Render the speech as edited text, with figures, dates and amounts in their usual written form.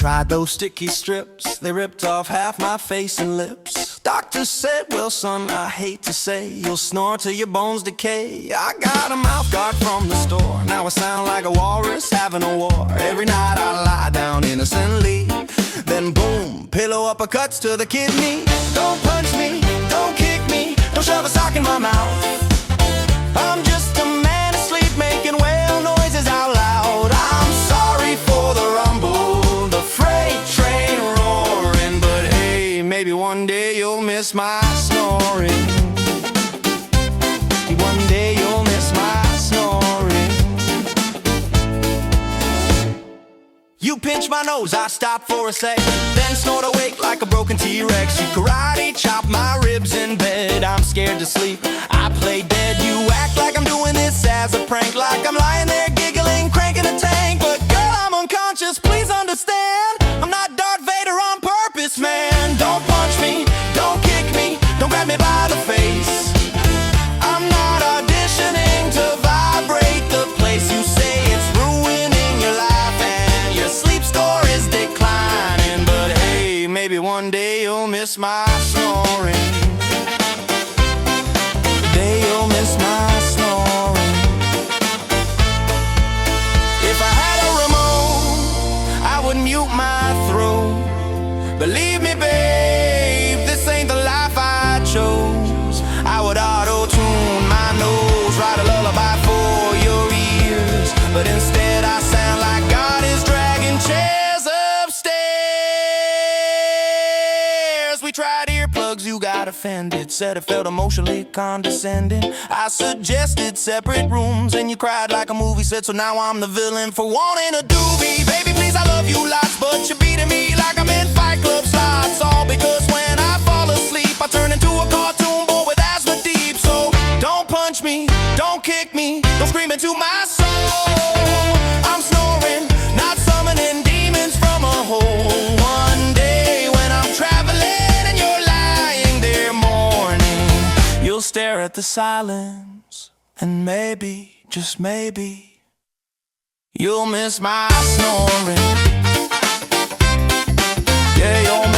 tried those sticky strips, they ripped off half my face and lips. Doctor said, well son, I hate to say, you'll snore till your bones decay. I got a mouth guard from the store, now I sound like a walrus having a war. Every night I lie down innocently, then boom, pillow uppercuts to the kidney. Don't punch me, don't kick me, don't shove a sock in my mouth. I'm just a man asleep making whale noises out loud. I'm sorry for the rumble, the freight train roaring, but hey, maybe one day you'll miss my snoring. One day you'll miss my snoring. You pinch my nose, I stop for a sec, then snort awake like a broken T-Rex. You karate chop my ribs in bed, I'm scared to sleep, I play dead. You act like I'm doing this as a prank, like I'm lying there giggling, cranking a tank. But girl, I'm unconscious, please understand, I'm not Darth Vader on purpose, man. Don't punch me, don't kick me, don't grab me by the face. I'm not auditioning to vibrate the place. You say it's ruining your life and your sleep score is declining, but hey, maybe one day you'll miss my snoring. Day you'll miss my snoring. If I had a remote, I would mute my throat. Believe me, babe, this ain't the life I chose. I would auto-tune my nose, write a lullaby for your ears, but instead I sound like God is dragging chairs upstairs. We tried earplugs, you got offended, said it felt emotionally condescending. I suggested separate rooms and you cried like a movie set, so now I'm the villain for wanting a doobie. Baby, please, I love you lots, but you're beating me like I'm in Fight Club slots. All because when I fall asleep, I turn into a cartoon boy with asthma deep. So don't punch me, don't kick me, don't scream into my soul. I'm snoring, not summoning demons from a hole. One day when I'm traveling and you're lying there mourning, you'll stare at the silence, and maybe, just maybe, you'll miss my snoring. Yeah, you'll